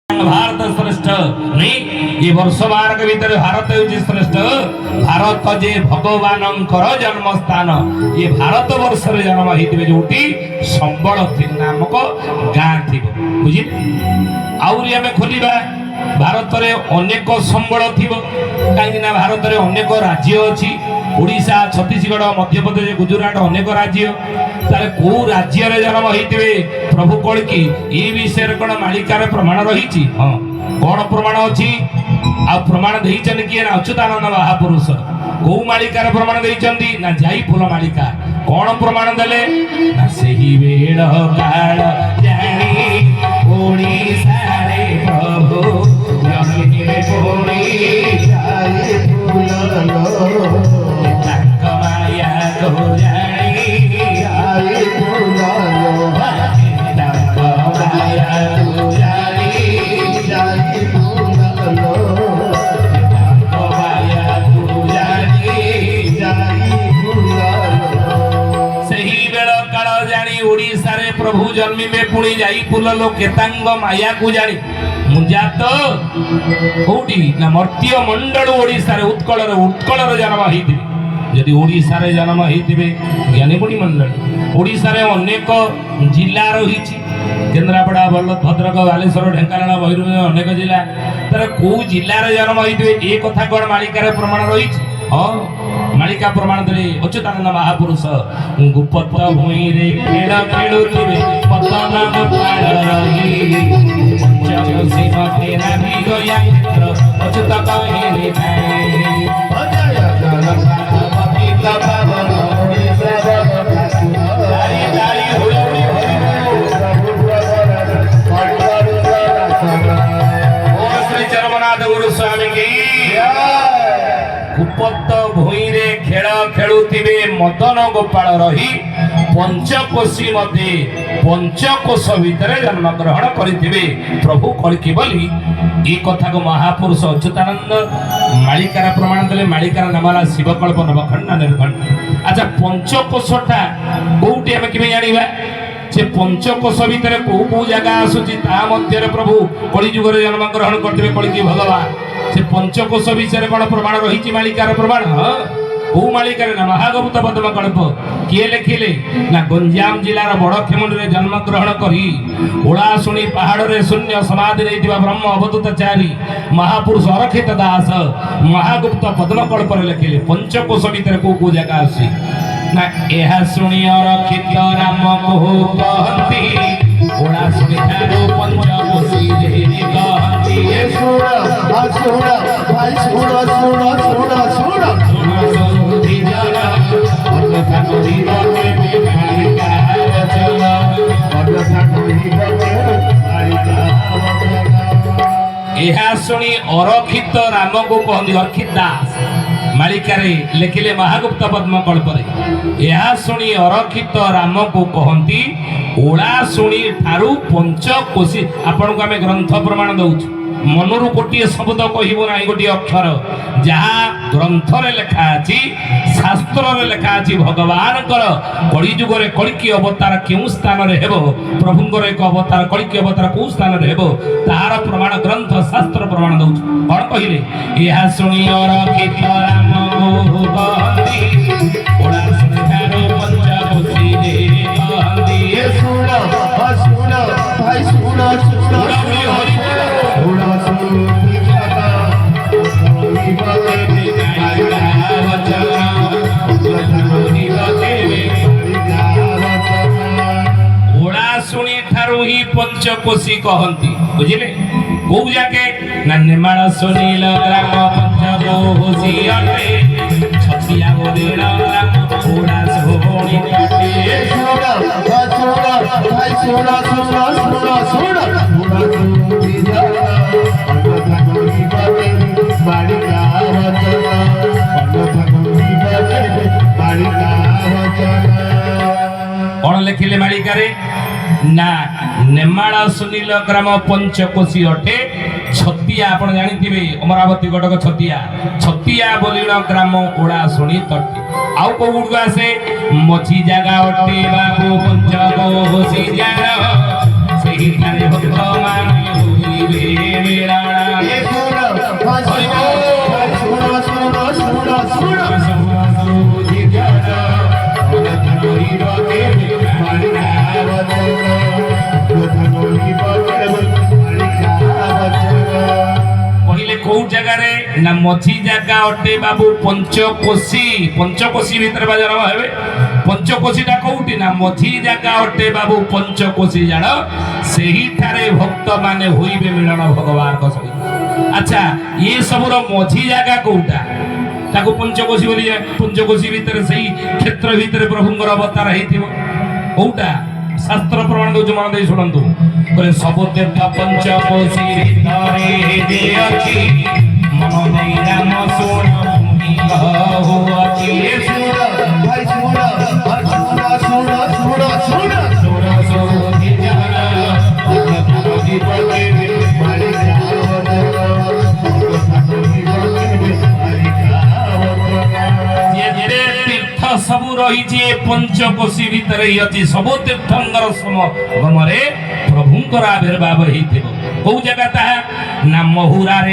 भारत श्रेष्ठ नहीं ये वर्ष मार्ग भीतर भारत होची श्रेष्ठ भारत जे भगवानंकर जन्म स्थान ये भारत वर्ष रे जन्म हितबे जोटी संबल नामक गाँ थिबो बुझिले आउरी हमें खोलिबा भारत रे अनेक संबल थिबो काहे ना भारत रे अनेक राज्य अछि ओडिशा छत्तीसगढ़ मध्य प्रदेश गुजरात अनेक राज्य तारे को राज्य रे जन्म हितबे प्रभु कलकी ई विषय कोन मालिकार प्रमाण रहिछि हां कोन प्रमाण अछि आ प्रमाण देइछन कि ना अच्युतानंद महापुरुष को मालिकार प्रमाण देइछन्ती ना जाई फूल मालिका कोन प्रमाण देले ना सेही वेळ काळ जानी ओडिसा रे प्रभु जन्मे पुणी जाई फूल लो माया को जानी जाई फूल लो माया को जानी जाई फूल लो माया को जानी जाई फूल लो सही बेଳ काଳ जानी ओडिसा रे प्रभु जन्मी में पुणी जाई फूल लो केतांग माया को जानी मुंजात कोठी ना मर्त्य मंडल ओडिसा रे उत्कल रे जन्म हिथि यदि ओडिसा रे जन्म हिथिबे ज्ञानी कोठी मंडल ओडिसा रे अनेक जिल्ला रहिछि केन्द्रापड़ा भद्रक बालेश्वर ढेंकानाल भैरवनाथ अनेक जिला तर को जिल्ला रे जन्म हिथिबे ए कथा कोन मालिका रे प्रमाण रहिछि हां मालिका प्रमाण दे अच्युतानंद महापुरुष गुप्त भूमि रे खेल खेलुथिबे पतन गोपाल रही पंचम सीमा तेरा भी गया अच्युत कहे रे अजय गणपति पावन दारी दारी होई ओ श्री चरमनाथ गुरु स्वामी की कुपत भूई रे खेल खेलुथिबे मदन गोपाल रही पंचकोशी मध्य पंचकोश भितर जन्म ग्रहण करिथिबे प्रभु कलकी बोली ई कथा को महापुरुष अच्युतानंद मालिकार प्रमाण देले मालिकार नामला शिवकल्प नवखंड निर्खंड अच्छा पंचकोशटा कोउटी हम किबे जानिबा से पंचकोश भितर को जगह आसुची ता मध्य रे प्रभु कली जुग रे जन्म ग्रहण करथिबे कलकी भगवान से पंचकोश विषय कोन प्रमाण रहिछि मालिकार प्रमाण को मालिकार ना महागौत पद्म कल्प किए लिखिले ना गंजाम जिलार बड़खेमुंडी रे जन्म ग्रहण करी ओलाशुणी पहाड़ रे शून्य समाधि रहिथिबा ब्रह्म अवधूतचारी महापुरुष अरखित दास महागुप्त पद्म कल्प रे लिखिले पंचकोश भितर को जगह आसी ना एहा सुनी अरखित राम को कहंती ओलाशुणी थारो पंचकोशी रे कहंती ए सुरा भाई सुरा सुरा सुरा यह शुणी अरखित राम को कहते अर्खित दास मालिकारे लिखिले महागुप्त पद्म कल्प यह शुणी अरखित राम को कहती ओला शुणी ठारू पंचकोशी आपण को आम ग्रंथ प्रमाण दउछु मनरु गोटे शब्द कहबो ना गोटे अक्षर जहाँ ग्रंथ रे लिखा अछि शास्त्र रे लिखा अछि भगवान कर कली जुग रे कलकी अवतार केउ स्थान रे हेबो प्रभुंकर एक अवतार कलकी अवतार को स्थान रे हेबो तार प्रमाण ग्रंथ शास्त्र प्रमाण दउछ कोन कहिले यहा सुनी अरखित राम कहंती ओला सुनी थारो पंचकोशी रे कहंती ए सुनो भाई सुनो पंचकोशी कहती बुझिले को जाके ना नेमाळ सुनील ग्राम पंचकोशी अटे छतिया बोलीण ग्राम ओडा सोहणी काटे सुड़ा भाई सुड़ा कौन लिखिले मालिकारे ना नेमाळ सुनील ग्राम पंचकोशी अटे छतिया आपण जानिथिबे अमरावती गडक छतिया बोलीण ग्राम ओडा सुनी तटे आउ को गुड आसे मछी जगह अटे बाबू पंचकोशी जान सेही थारे भक्त मान होइबे ନା ମଝି ଜାଗା ଅଟେ ବାବୁ ପଞ୍ଚକୋଶୀ। ପଞ୍ଚକୋଶୀ ଭିତରେ ବା ଜନ୍ମ ହେବେ। ପଞ୍ଚକୋଶୀଟା କୋଉଠି ନା ମଝି ଜାଗା ଅଟେ ବାବୁ ପଞ୍ଚକୋଶୀ ଜାଣ, ସେହିଠାରେ ଭକ୍ତମାନେ ହୋଇବେ ମିଳନ ଭଗବାନଙ୍କ ସହିତ। ଆଚ୍ଛା, ଏ ସବୁର ମଝି ଜାଗା କୋଉଟା? ତାକୁ ପଞ୍ଚକୋଶୀ ବୋଲି, ପଞ୍ଚକୋଶୀ ଭିତରେ ସେଇ କ୍ଷେତ୍ର ଭିତରେ ପ୍ରଭୁଙ୍କର ଅବତାର ହେଇଥିବ। କୋଉଟା? ଶାସ୍ତ୍ର ପ୍ରମାଣ ଦଉଛି, ମନ ଦେଇ ଶୁଣନ୍ତୁ। କହିଲେ ସବୁ ତୀର୍ଥ ପଞ୍ଚକୋଶୀ ଭିତରେ ଯେ ଅଛି, ମନ ଦେଇ ରାମ ଶୁଣ ଭୂମି କହୁଅଛି। ଶୁଣ ଭାଇ ଶୁଣ, ଶୁଣ ଶୁଣ ଶୁଣ ଶୁଣ ଶୁଣି ଜନ, ଯେତେ ତୀର୍ଥ ସବୁ ରହିଛି ଏ ପଞ୍ଚକୋଶୀ ଭିତରେ ହିଁ ଅଛି। ସବୁ ତୀର୍ଥଙ୍କର ସମାଗମରେ ପ୍ରଭୁଙ୍କର ଆବିର୍ଭାବ ହେଇଥିବ। କୋଉ ଜାଗା ତାହା? ନା ମହୁରାରେ